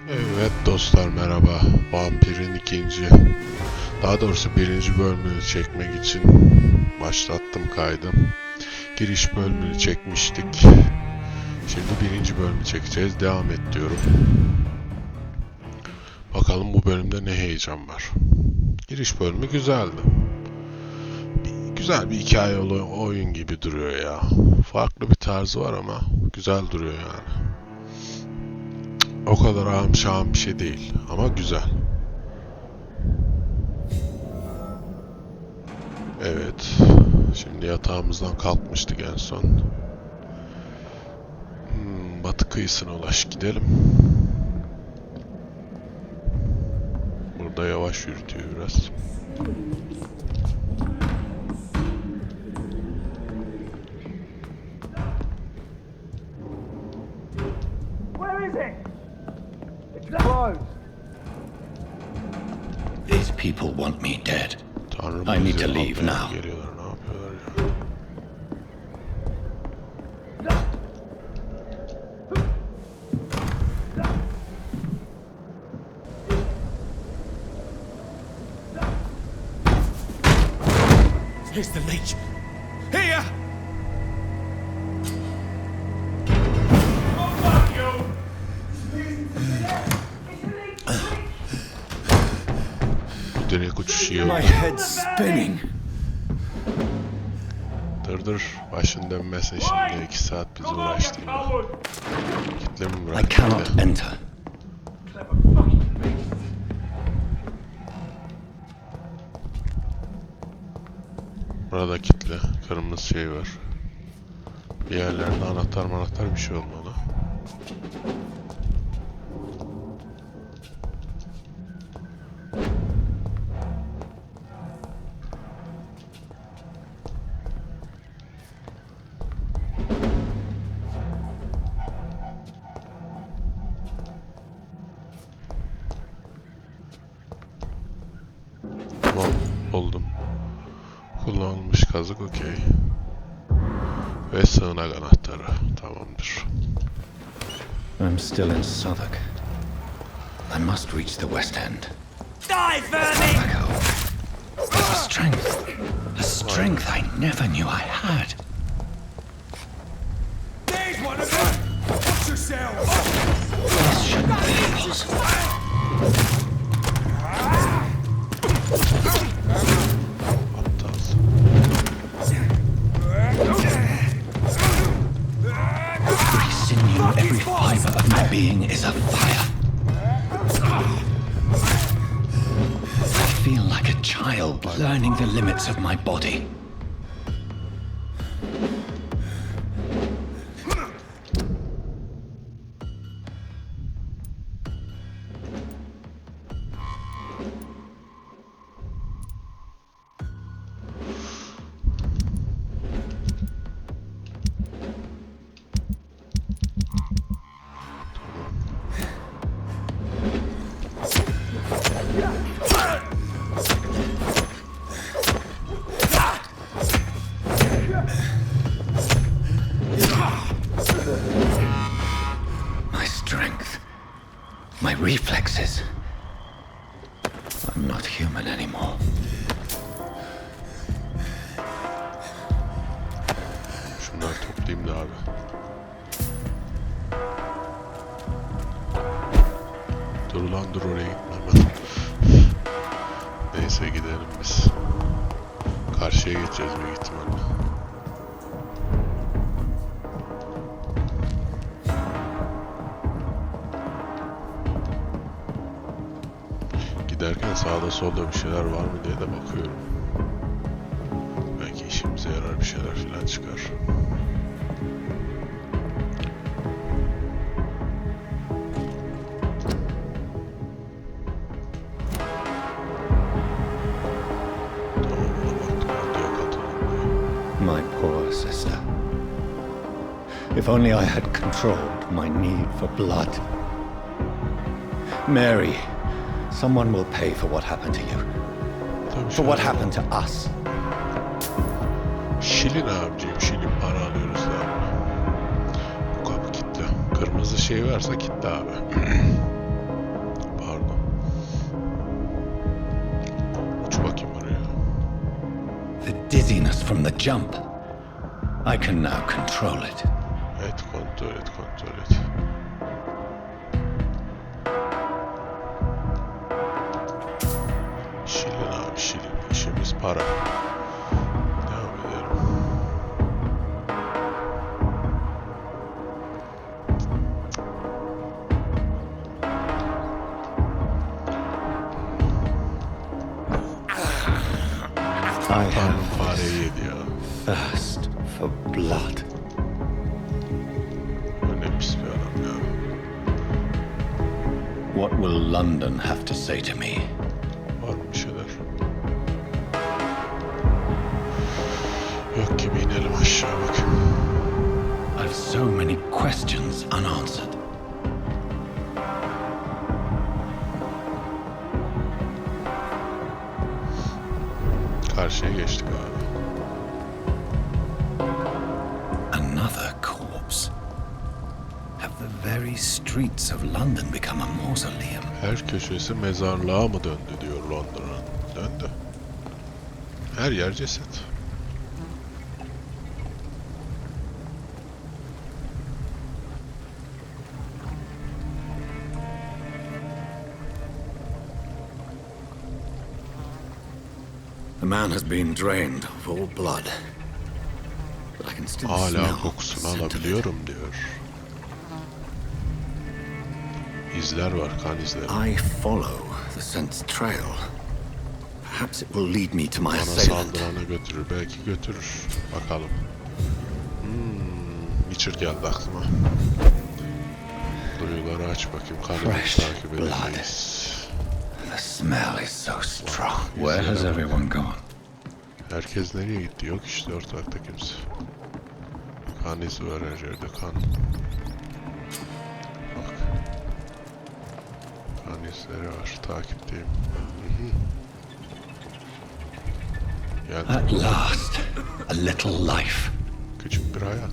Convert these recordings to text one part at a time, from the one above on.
Evet dostlar, merhaba. Vampir'in daha doğrusu birinci bölümünü çekmek için başlattım kaydı. Giriş bölümünü çekmiştik. Şimdi birinci bölümü çekeceğiz. Devam et diyorum. Bakalım bu bölümde ne heyecan var. Giriş bölümü güzeldi. Güzel bir hikaye oyun gibi duruyor ya. Farklı bir tarzı var ama güzel duruyor yani. O kadar ağam şahım bir şey değil ama güzel. Evet. Şimdi yatağımızdan kalkmıştık en son. Batı kıyısına gidelim. Burada yavaş yürütüyor biraz. Where is it? It's closed. These people want me dead. Tanrım, I need bizi to leave almaya now. geliyorlar. Ne yapıyorlar ya? Here's the leech. Here! Bu direkt uçuş iyi My oldu. head's spinning. Dur. Başın dönmesin şimdi. 2 saat bizi uğraştırma. Kitle mi I bırak? cannot Kitle. enter. Burada kitle. Kırmızı şey var. Bir yerlerinde anahtar bir şey olmalı. Tamam, buldum. Kullanılmış kazık, okey. Ve sığınak anahtarı. Tamamdır. I'm still in Southwark. I must reach the West End. Die, vermin! Echo. A strength I never knew I had. There's one of them! Watch yourself! This shouldn't be possible. Aptal. Every sinew, every fiber of my being is afire. I feel like a child learning the limits of my body. My strength, my reflexes. I'm not human anymore. Şunları toplayayım da abi. Dur oraya gitmem. Neyse gidelim biz. Karşıya geçeceğiz büyük ihtimalle. Giderken sağda solda bir şeyler var mı diye de bakıyorum. Belki işimize yarar bir şeyler falan çıkar. Tamam, ona baktık. Radyoya katıldım. My poor sister. If only I had controlled my need for blood. Mary, someone will pay for what happened to you. Tabii For what şöyle- happened to us. Şilin abicim, şilin para alıyoruz da. Bu kapı kilitli. Kırmızı şey varsa kilitli abi. dizziness from the jump. I can now control it. Evet, kontrol et, kontrol et. Şirin abi, şirin. İşimiz para. Devam edelim. I Tanrım have fareyi yedi ya. thirst for blood. Ne pis bir adam ya. What will London have to say to me? Var mı bir şeyler? Yok gibi, inelim aşağı bakayım. I've so many questions unanswered. Karşıya geçtik abi. Another corpse. Have the very streets of London become a mausoleum? Her köşesi mezarlığa mı döndü diyor Londra'nın. Döndü. Her yer ceset. The man has been drained of all blood. But I can still Hala smell kokusunu the scent of it. alabiliyorum diyor. İzler var, kan izleri. I follow the scent's trail. Perhaps it will lead me to my Bana assailant. saldırana götürür, belki götürür. Bakalım. Witcher geldi aklıma. Duyuları aç bakayım, kanını Fresh takip blood. edemeyiz. The smell is so strong. Where has everyone gone? Herkes nereye gitti? Yok işte ortalıkta kimse. Kan izi var her yerde, kan. Bak. Kan izleri var, takipteyim. Geldi. At last, a little life. Küçük bir hayat.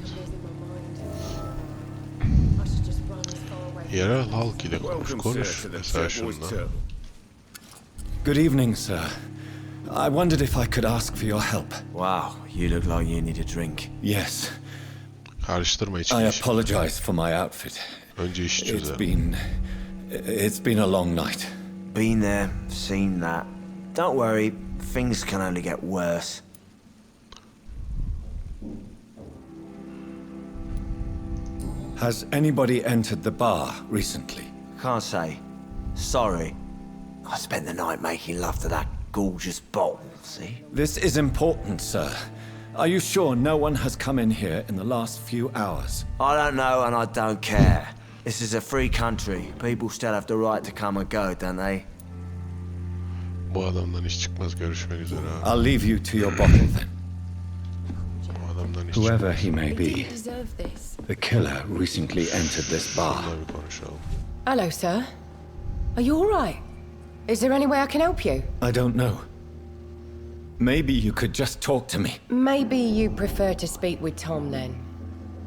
Yerel halk ile konuş. Mesela şundan. Good evening, sir. I wondered if I could ask for your help. Wow, you look like you need a drink. Yes, Karıştırma I içki. apologize for my outfit. Önce iş çözelim. It's been a long night. Been there, seen that. Don't worry, things can only get worse. Has anybody entered the bar recently? Can't say. Sorry. I spent the night making love to that gorgeous bottle, see? This is important, sir. Are you sure no one has come in here in the last few hours? I don't know and I don't care. This is a free country. People still have the right to come and go, don't they? Bu adamdan iş çıkmaz, görüşmek üzere abi. I'll leave you to your bottle then. Bu adamdan iş Whoever çıkmaz. he may be, You deserve this. the killer recently entered this bar. Bununla bir konuşalım. Hello, sir. Are you all right? Is there any way I can help you? I don't know. Maybe you could just talk to me. Maybe you prefer to speak with Tom then.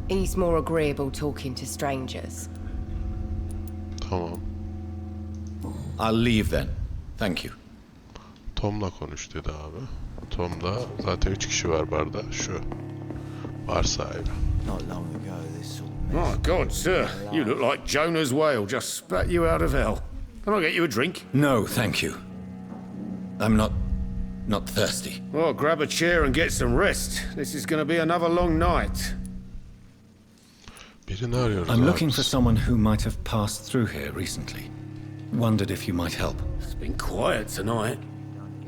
He's more agreeable talking to strangers. Tamam. I'll leave then. Thank you. Tom'la konuş dedi abi. Tom'da zaten 3 kişi var barda. Şu. Bar sahibi. Not long ago, this sort of mess. My God, sir, you look like Jonah's whale just spat you out of hell. Can I get you a drink? No, thank you. I'm not thirsty. Well, grab a chair and get some rest. This is going to be another long night. Birini arıyoruz I'm abi. looking for someone who might have passed through here recently. Wondered if you might help. It's been quiet tonight.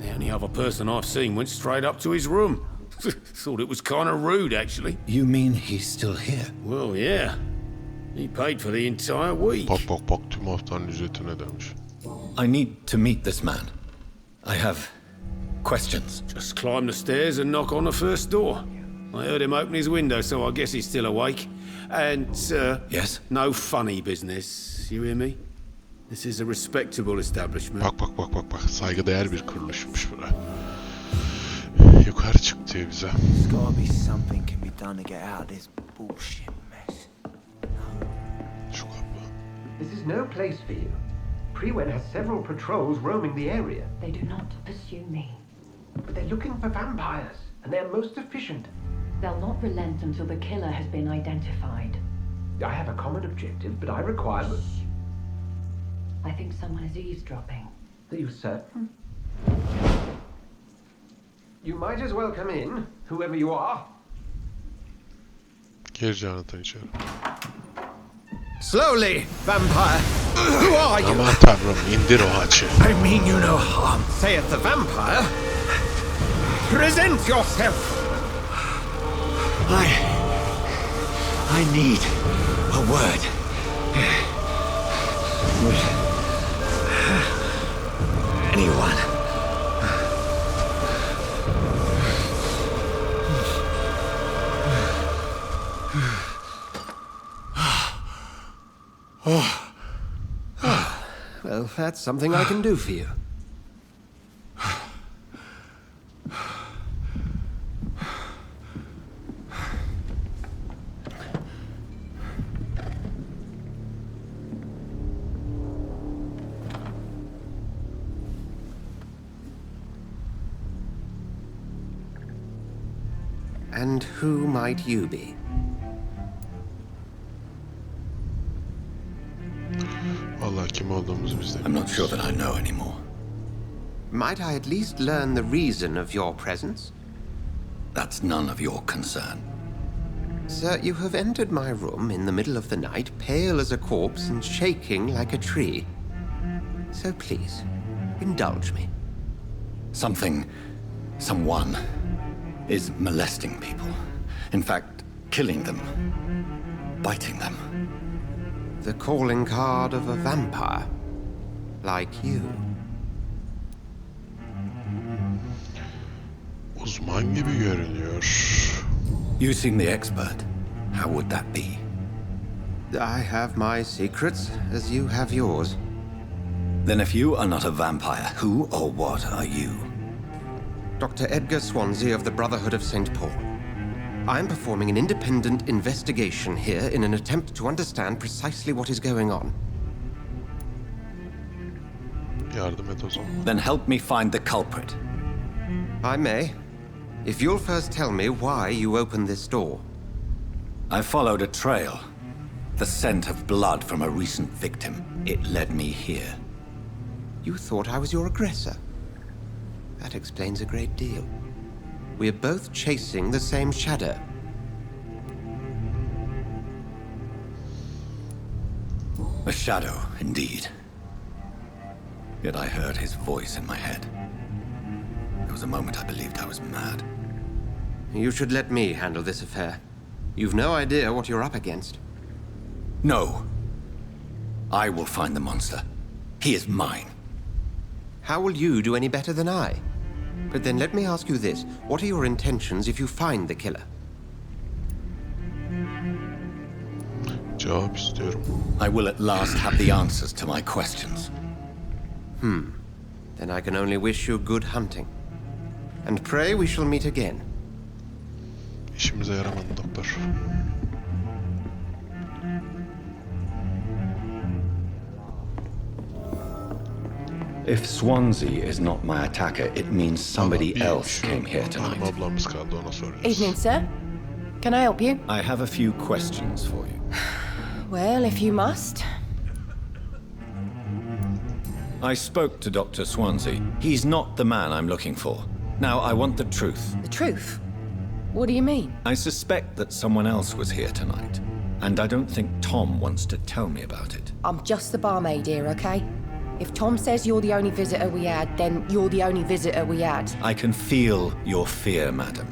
The only other person I've seen went straight up to his room. Thought it was kind of rude, actually. You mean he's still here? Well, yeah. He paid for the entire week. Bak tüm haftanın ücretine demiş. I need to meet this man. I have questions. Just climb the stairs and knock on the first door. I heard him open his window, so I guess he's still awake. And, Yes? no funny business. You hear me? This is a respectable establishment. Bak. Saygıdeğer bir kuruluşmuş bura. Yukarı çık diyor bize. There's gotta be something can be done to get out of this bullshit mess. Şu kapı. This is no place for you. Prewen has several patrols roaming the area. They do not pursue me. But they're looking for vampires, and they're most efficient. They'll not relent until the killer has been identified. I have a common objective, but I require... I think someone is eavesdropping. Are you certain? You might as well come in, whoever you are. Gir Jonathan içeri. Slowly, vampire! Who are you? Aman tanrım indir o haçı. I mean you no harm, saith the vampire. Present yourself! I need a word. With anyone. Well, that's something I can do for you. And who might you be? Vallahi kim olduğumuzu biz de I'm not sure that I know anymore. Might I at least learn the reason of your presence? That's none of your concern. Sir, you have entered my room in the middle of the night, pale as a corpse and shaking like a tree. So please, indulge me. Someone is molesting people. In fact, killing them. Biting them. The calling card of a vampire. Like you. uzman gibi görünüyor. You seem the expert. How would that be? I have my secrets, as you have yours. Then if you are not a vampire, who or what are you? Dr. Edgar Swansea of the Brotherhood of St. Paul. I am performing an independent investigation here in an attempt to understand precisely what is going on. Yardım et o zaman. Then help me find the culprit. I may, if you'll first tell me why you opened this door. I followed a trail. The scent of blood from a recent victim. It led me here. You thought I was your aggressor. That explains a great deal. We're both chasing the same shadow. A shadow, indeed. Yet I heard his voice in my head. There was a moment I believed I was mad. You should let me handle this affair. You've no idea what you're up against. No. I will find the monster. He is mine. How will you do any better than I? But then let me ask you this. What are your intentions if you find the killer? Cevap istiyorum. I will at last have the answers to my questions. Then I can only wish you good hunting. And pray we shall meet again. İşimize yaramadı doktor. If Swansea is not my attacker, it means somebody Bir else şu came here hanım tonight. ablamız kaldı, ona soracağız. Evening, sir. Can I help you? I have a few questions for you. Well, if you must. I spoke to Dr. Swansea. He's not the man I'm looking for. Now, I want the truth. The truth? What do you mean? I suspect that someone else was here tonight, and I don't think Tom wants to tell me about it. I'm just the barmaid here, okay? If Tom says you're the only visitor we had, then you're the only visitor we had. I can feel your fear, madam.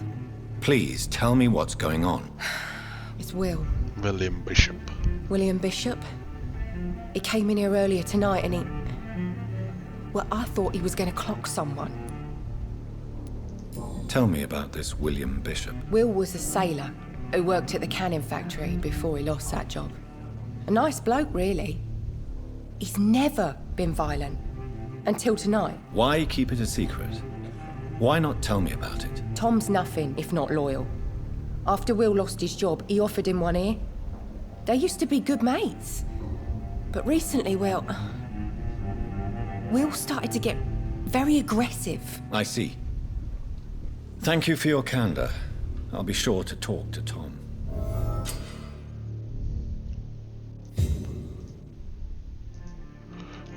Please tell me what's going on. It's Will. William Bishop. William Bishop. He came in here earlier tonight and he... Well, I thought he was going to clock someone. Tell me about this William Bishop. Will was a sailor who worked at the canning factory before he lost that job. A nice bloke, really. He's never been violent. Until tonight. Why keep it a secret? Why not tell me about it? Tom's nothing if not loyal. After Will lost his job, he offered him one ear. They used to be good mates. But recently, well... Will started to get very aggressive. I see. Thank you for your candor. I'll be sure to talk to Tom.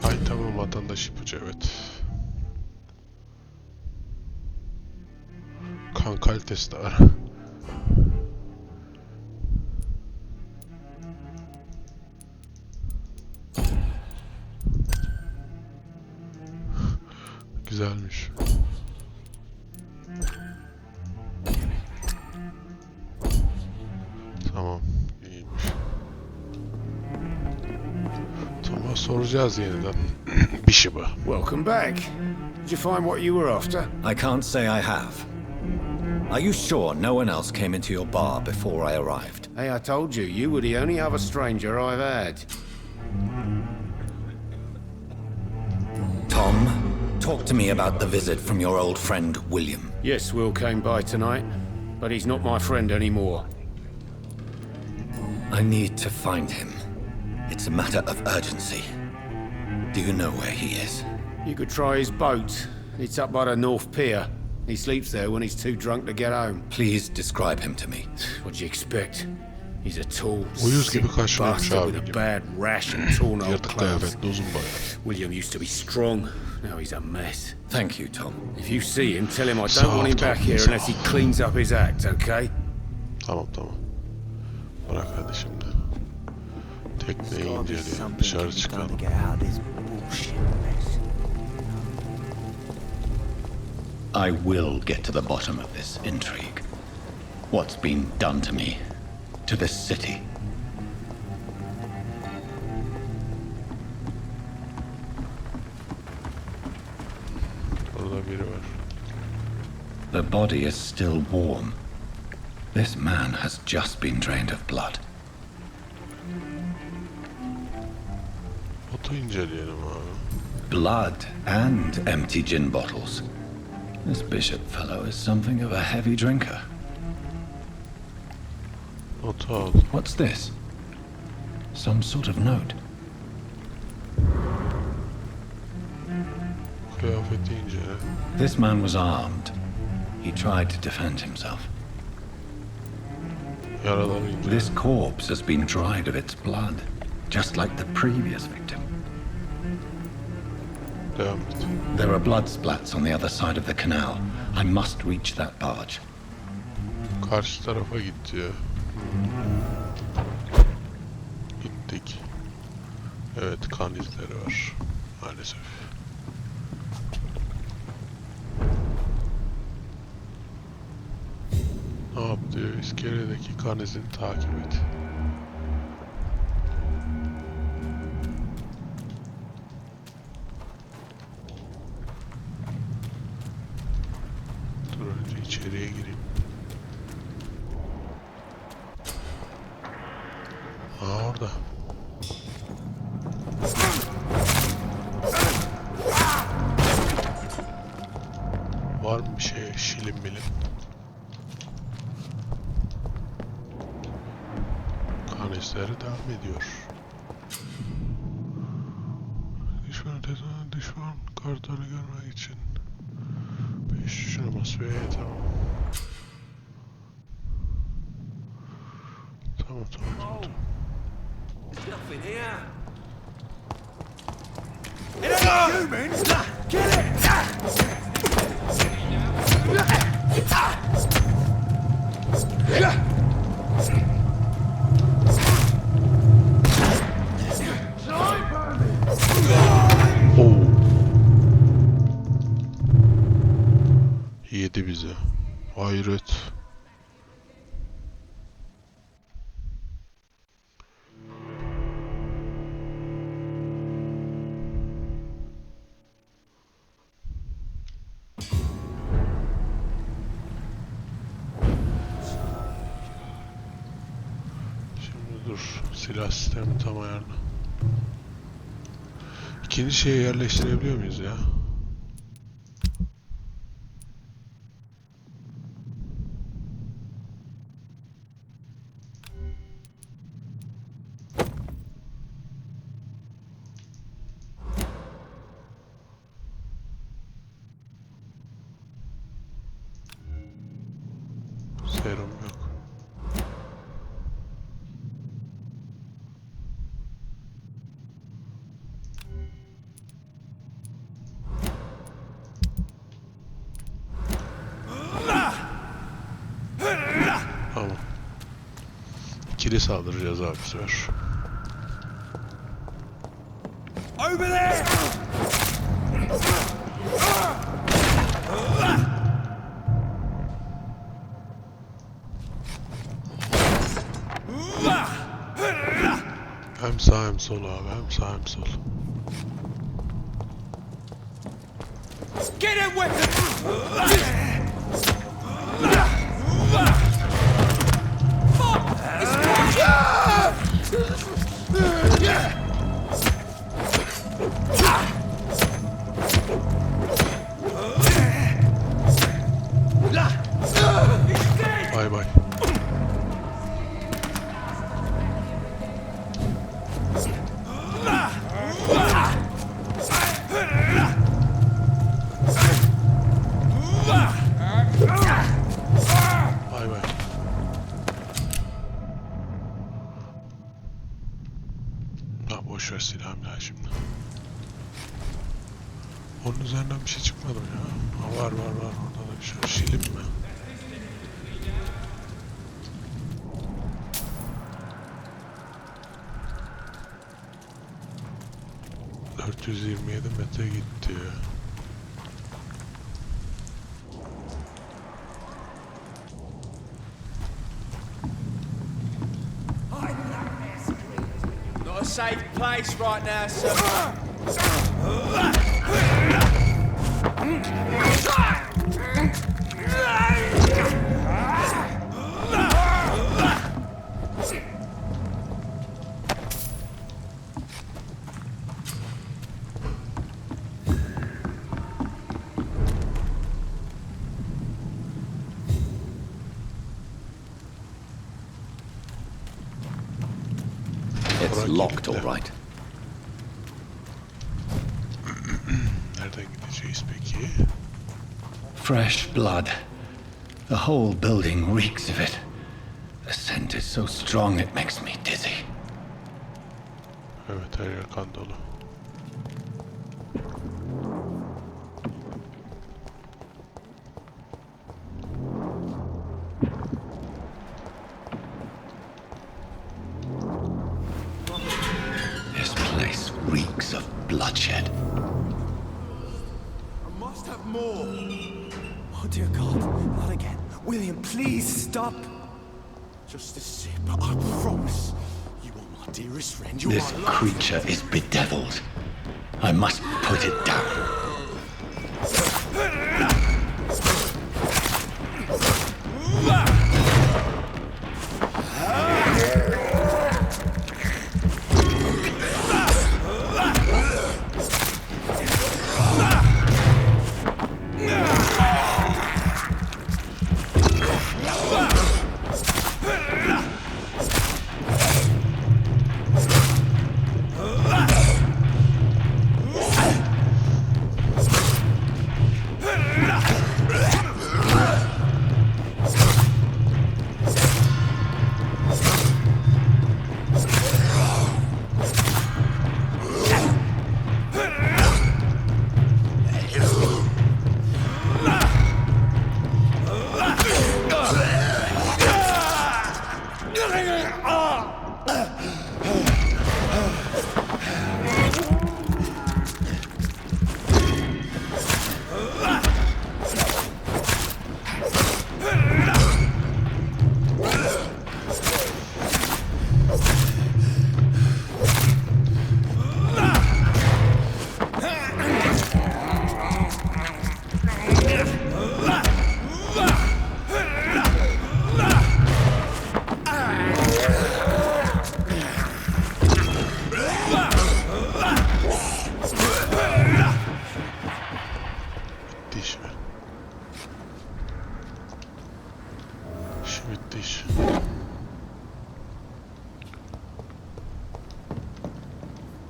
Ay tamam, vatandaş ipucu, evet. Kan kalitesi de var. Güzelmiş. Tamam, iyiymiş. Tamam, soracağız yeniden. Bir şey bu. Welcome back. Did you find what you were after? I can't say I have. Are you sure no one else came into your bar before I arrived? Hey, I told you, you were the only other stranger I've had. Tom, talk to me about the visit from your old friend, William. Yes, Will came by tonight, but he's not my friend anymore. I need to find him. It's a matter of urgency. Do you know where he is? You could try his boat. It's up by the North Pier. He sleeps there when he's too drunk to get home. Please describe him to me. What do you expect? He's a tall, Uyuz sick gibi karşılamış bastard abi with a gibi. bad rash and torn old Yırtık clothes. kıyafetli, uzun boylu. William used to be strong. Now he's a mess. Thank you, Tom. If you see him, tell him I Sağ don't ol, want him Tom, back here sağ unless he ol. cleans up his act, okay? Tamam tamam. Bırak hadi şimdi. Tekneyi inceleyelim. Dışarı çıkalım. I will get to the bottom of this intrigue. What's been done to me, to this city. Orada biri var. The body is still warm. This man has just been drained of blood. Botu inceleyelim abi. Blood and empty gin bottles. This bishop fellow is something of a heavy drinker. Botu aldım. What's this? Some sort of note. Kıyafeti incele. This man was armed. He tried to defend himself. Yaraları incele. This corpse has been dried of its blood, just like the previous victim. Devam et. There are blood splats on the other side of the canal. I must reach that barge. Karşı tarafa git diyor. Gittik. Evet, kan izleri var. Maalesef. Ne yap diyor? İskeledeki kan izini takip et. Dur önce içeriye gireyim. Aa, orada. Var mı bir şey, şilim milim? Kan izleri devam ediyor. Düşman kartları görmek için 5 tuşuna bas ve tamam. Tamam. Nothing here. Humans! Get Oo. Yedi bize. Hayret. Şimdi dur. Silah sistemi tam ayarlı. İkinci şeye yerleştirebiliyor muyuz ya? Serum yok. Tamam. İkili saldıracağız abi bu sefer. Over there! Hem sağ hem sol abi, hem sağ hem sol. Get it weapon! Bay bay. Bay bay. Ha boş ver silahım ya şimdi. Onun üzerinden bir şey çıkmadı mı ya? Ha, var orada da bir şey. Şilim mi? ...427 metre gitti. Not a safe place right now, sir. It's locked, all right. Nereden gideceğiz peki? Fresh blood. The whole building reeks of it. The scent is so strong it makes me dizzy. Evet, her yer kan dolu. This place reeks of bloodshed. I must have more. Oh dear God, not again. William, please stop. Just a sip, I promise. You are my dearest friend. You're This my life. creature is bedeviled. I must put it down.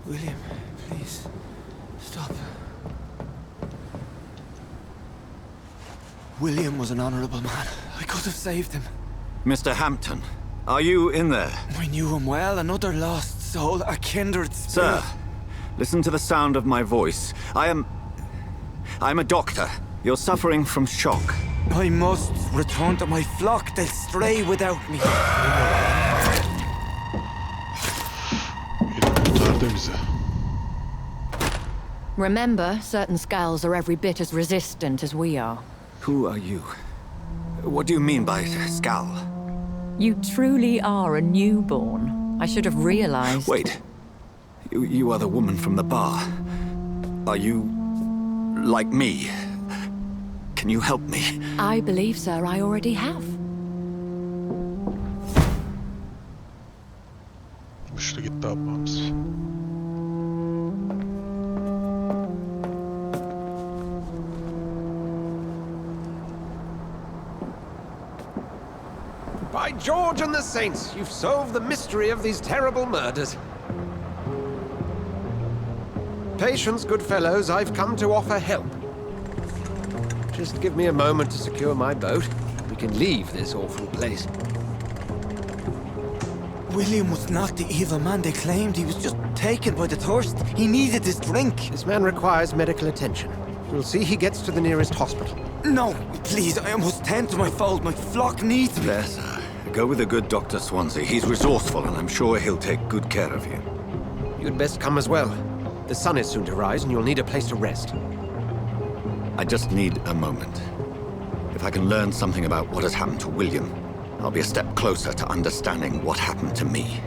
William, please, stop. William was an honorable man. I could have saved him. Mr. Hampton, are you in there? I knew him well, another lost soul, a kindred Sir, spirit. listen to the sound of my voice. I'm a doctor. You're suffering from shock. I must return to my flock. They'll stray without me. Biri kurtardı bizi. Remember, certain skulls are every bit as resistant as we are. Who are you? What do you mean by Skal? You truly are a newborn. I should have realized. Wait. You are the woman from the bar. Are you like me? Can you help me? I believe, sir, I already have. Uçtu gitti ablamız. By George and the Saints, you've solved the mystery of these terrible murders. Patience, good fellows, I've come to offer help. Just give me a moment to secure my boat. We can leave this awful place. William was not the evil man they claimed. He was just taken by the thirst. He needed this drink. This man requires medical attention. We'll see he gets to the nearest hospital. No, please, I must tend to my fold. My flock needs me. There, sir. Go with the good Dr. Swansea. He's resourceful, and I'm sure he'll take good care of you. You'd best come as well. The sun is soon to rise, and you'll need a place to rest. I just need a moment. If I can learn something about what has happened to William, I'll be a step closer to understanding what happened to me.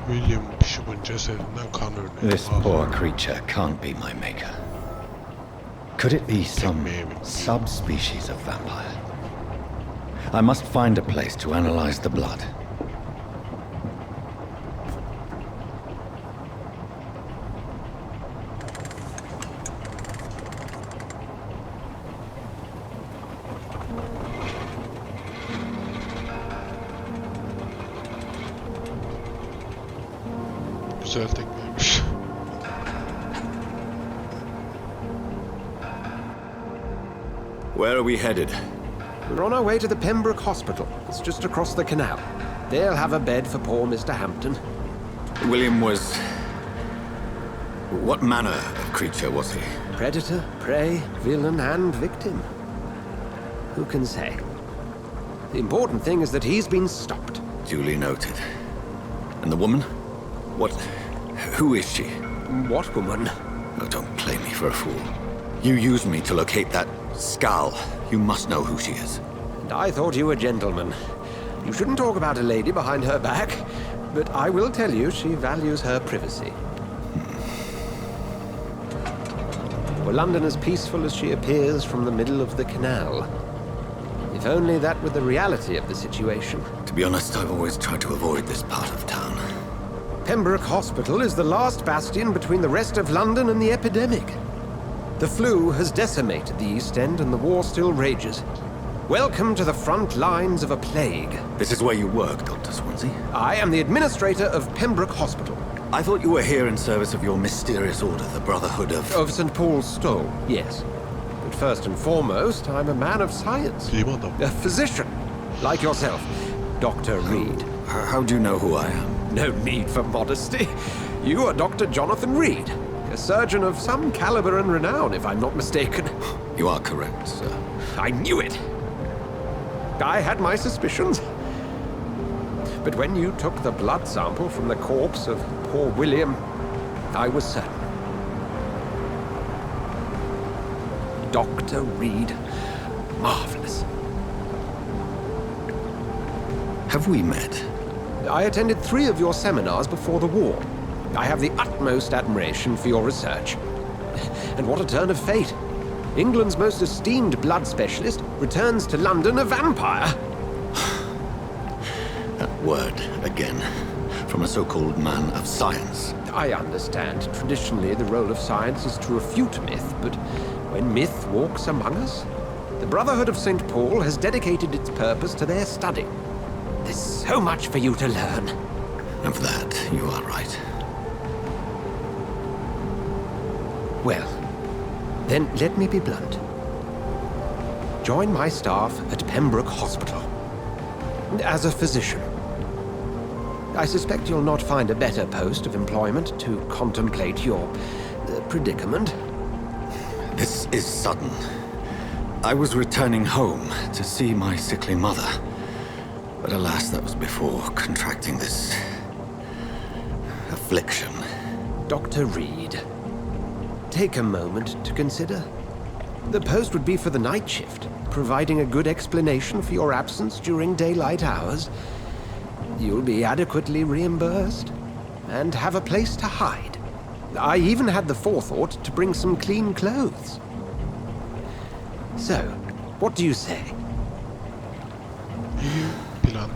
William Bishop'un cesedinden kan örneği. This poor creature can't be my maker. Could it be some subspecies of vampire? I must find a place to analyze the blood. Güzel tekneymiş. Where are we headed? We're on our way to the Pembroke Hospital. It's just across the canal. They'll have a bed for poor Mr. Hampton. William was... What manner of creature was he? Predator, prey, villain, and victim. Who can say? The important thing is that he's been stopped. Duly noted. And the woman? What... Who is she? What woman? Oh, don't play me for a fool. You used me to locate that Skal. You must know who she is. And I thought you a gentleman. You shouldn't talk about a lady behind her back, but I will tell you she values her privacy. Were London as peaceful as she appears from the middle of the canal? If only that were the reality of the situation. To be honest, I've always tried to avoid this part of town. Pembroke Hospital is the last bastion between the rest of London and the epidemic. The flu has decimated the East End and the war still rages. Welcome to the front lines of a plague. This is where you work, Dr. Swansea? I am the administrator of Pembroke Hospital. I thought you were here in service of your mysterious order, the Brotherhood of... Of St. Paul's Stole, yes. But first and foremost, I'm a man of science. Bilim adamı. A physician, like yourself, Dr. Reed. How do you know who I am? No need for modesty. You are Dr. Jonathan Reed, a surgeon of some caliber and renown, if I'm not mistaken. You are correct, sir. I knew it. I had my suspicions. But when you took the blood sample from the corpse of poor William, I was certain. Dr. Reed. Marvelous. Have we met? I attended 3 of your seminars before the war. I have the utmost admiration for your research. And what a turn of fate. England's most esteemed blood specialist returns to London a vampire. That word, again. From a so-called man of science. I understand. Traditionally, the role of science is to refute myth, but when myth walks among us, the Brotherhood of St. Paul has dedicated its purpose to their study. There's so much for you to learn. Of that, you are right. Well, then let me be blunt. Join my staff at Pembroke Hospital. As a physician. I suspect you'll not find a better post of employment to contemplate your predicament. This is sudden. I was returning home to see my sickly mother. But alas, that was before contracting this affliction. Dr. Reed, take a moment to consider. The post would be for the night shift, providing a good explanation for your absence during daylight hours. You'll be adequately reimbursed and have a place to hide. I even had the forethought to bring some clean clothes. So, what do you say? Plan.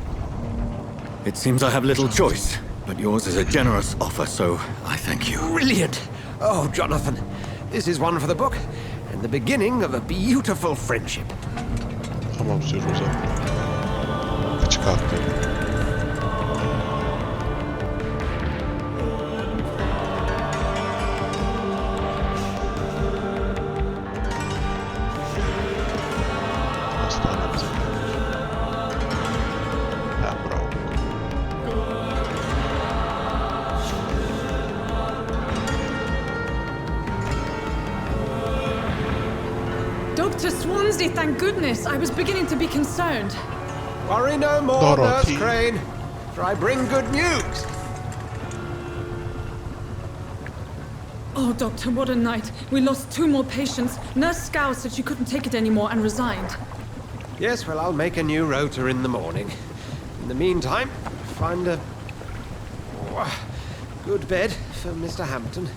It seems I have little choice, but yours is a generous offer, so I thank you. Brilliant! Oh, Jonathan, this is one for the book, and the beginning of a beautiful friendship. Tamam sür o zaman. Kıçı kalktı. Hastanemize geldik. Pembroke. Dr. Swansea, thank goodness. I was beginning to be concerned. Worry no more, Dorothy. Nurse Crane, for I bring good news. Oh, Doctor, what a night. We lost 2 more patients. Nurse Scow said she couldn't take it anymore and resigned. Yes, well, I'll make a new rota in the morning. In the meantime, find a good bed for Mr. Hampton.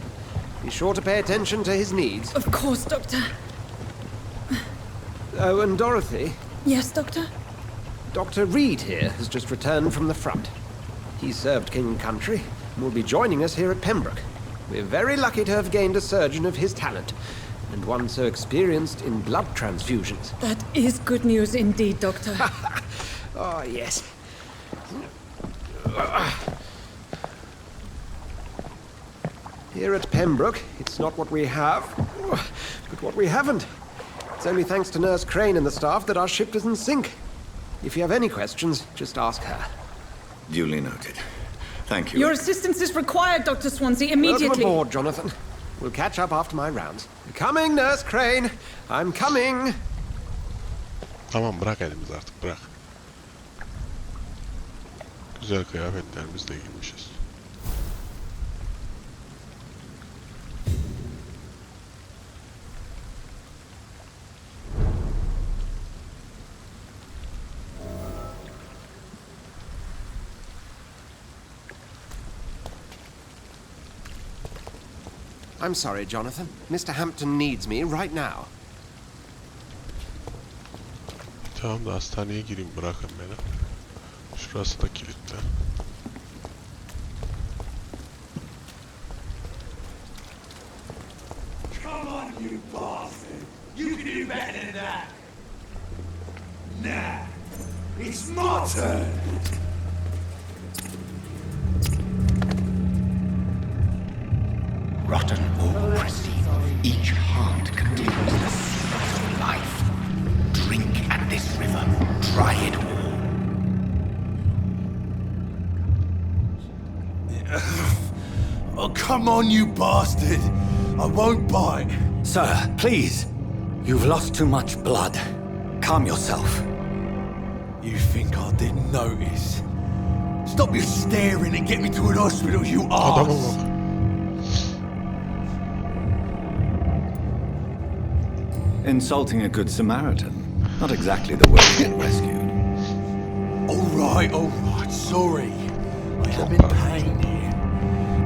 Be sure to pay attention to his needs. Of course, Doctor. Oh, and Dorothy, Yes, Doctor? Dr. Reed here has just returned from the front. He served King and Country and will be joining us here at Pembroke. We're very lucky to have gained a surgeon of his talent, and one so experienced in blood transfusions. That is good news indeed, Doctor. Oh, yes. Here at Pembroke, it's not what we have, but what we haven't. It's only thanks to Nurse Crane and the staff that our ship doesn't sink. If you have any questions, just ask her. Duly noted. Thank you. Your assistance is required, Dr. Swansea, immediately. Welcome aboard, Jonathan. We'll catch up after my rounds. Coming, Nurse Crane. I'm coming. Tamam bırak elimizi artık bırak. Güzel kıyafetlerimizle giymişiz. I'm sorry, Jonathan. Mr. Hampton needs me right now. Tamam da hastaneye gireyim bırakın beni. Şurası da kilitli. Come on, you bastard! You can do better than that! Nah, it's my turn! Rotten or pristine, each heart contains the secret of life. Drink at this river, try it all. Oh, come on, you bastard! I won't bite! Sir, please. You've lost too much blood. Calm yourself. You think I didn't notice? Stop your staring and get me to an hospital, you Adama arse! bak. Insulting a good Samaritan. Not exactly the way to get rescued. Alright, sorry. I am in pain here.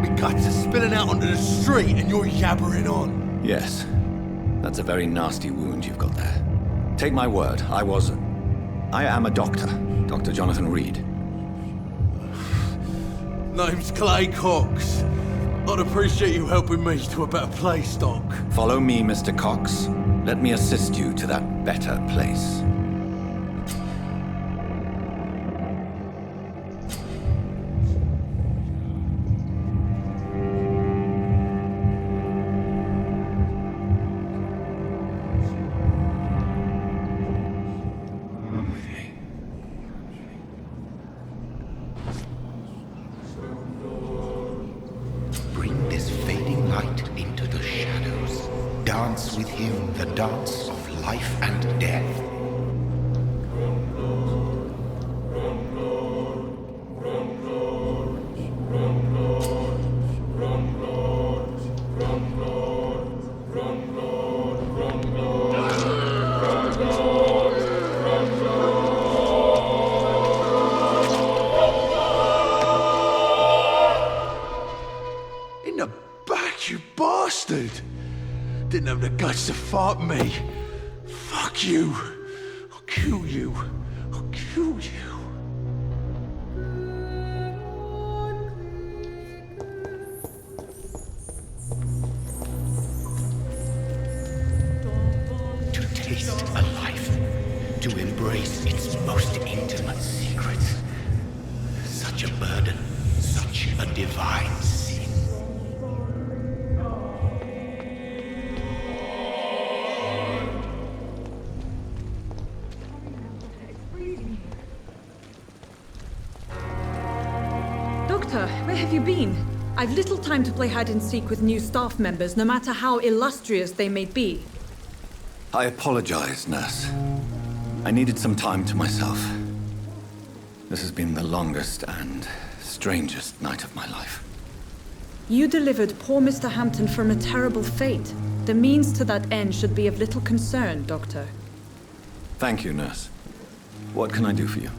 My guts are spilling out onto the street and you're yabbering on. Yes. That's a very nasty wound you've got there. Take my word, I am a doctor. Dr. Jonathan Reed. Name's Clay Cox. I'd appreciate you helping me to a better place, Doc. Follow me, Mr. Cox. Let me assist you to that better place. the dance of life and death. In the back, you bastard! Didn't have the guts to fart me. Fuck you. I'll kill you. I'll kill you. To taste a life, to embrace its most intimate secrets. Such a burden, such a divine sin. Doctor, where have you been? I've little time to play hide and seek with new staff members, no matter how illustrious they may be. I apologize, nurse. I needed some time to myself. This has been the longest and strangest night of my life. You delivered poor Mr. Hampton from a terrible fate. The means to that end should be of little concern, Doctor. Thank you, nurse. What can I do for you?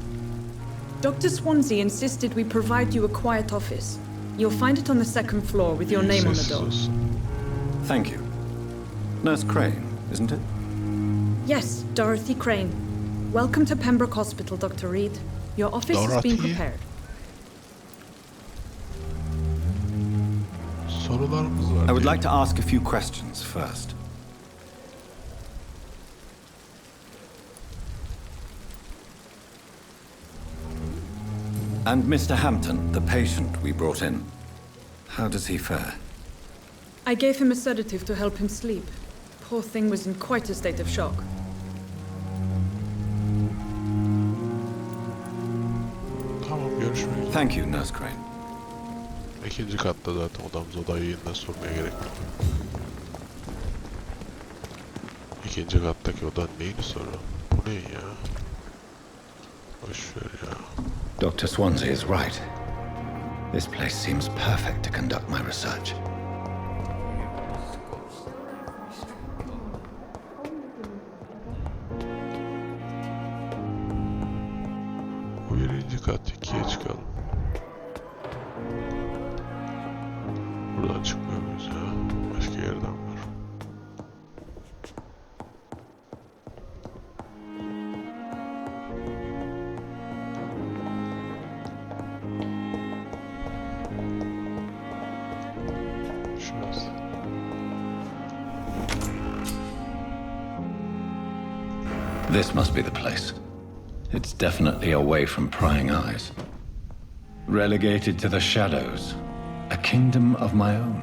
Dr. Swansea insisted we provide you a quiet office. You'll find it on the second floor with your name on the door. Thank you. Nurse Crane, isn't it? Yes, Dorothy Crane. Welcome to Pembroke Hospital, Dr. Reed. Your office has been prepared. Sorularımız var. I would like to ask a few questions first. And Mr. Hampton, the patient we brought in, how does he fare? I gave him a sedative to help him sleep. Poor thing was in quite a state of shock. Tamam, görüşmek üzere. Thank you, Nurse Crane. İkinci katta zaten odamız, odayı yeniden sormaya gerek yok. İkinci kattaki odanın neyini soralım? Bu ne ya? Boş ver ya. Dr. Swansea is right. This place seems perfect to conduct my research. Bu birinci kat, ikiye çıkalım. Buradan çıkmıyor muyuz ya? Başka yerden var. Şurası. This must be the place. It's definitely away from prying eyes. Relegated to the shadows. A kingdom of my own.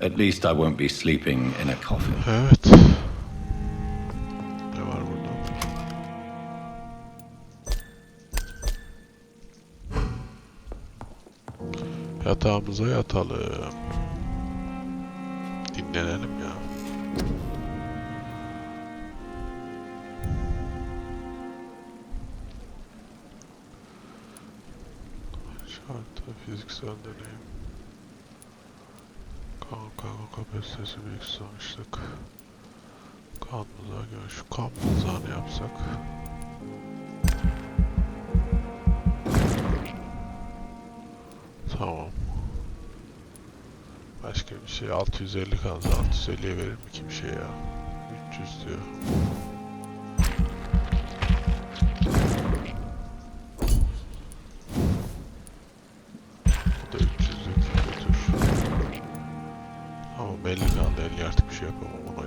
At least I won't be sleeping in a coffin. Evet. Ne var burada? Yatağımıza yatalım. Dinlenelim ya. Şartı fiziksel deneyim. Kan kapasitesi büyük sonuçluk. Kanımıza göre şu kan mızağını yapsak. Tamam. Başka bir şey 650 kaldı. 650'ye verir mi ki bir şey ya? 300 diyor. Bu da 300'lük götür. Ama 50 kaldı. 50 artık bir şey yapamam ona.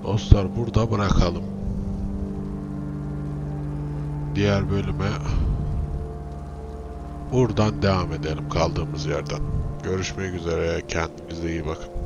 Dostlar burada bırakalım. diğer bölüme buradan devam edelim kaldığımız yerden. Görüşmek üzere. Kendinize iyi bakın.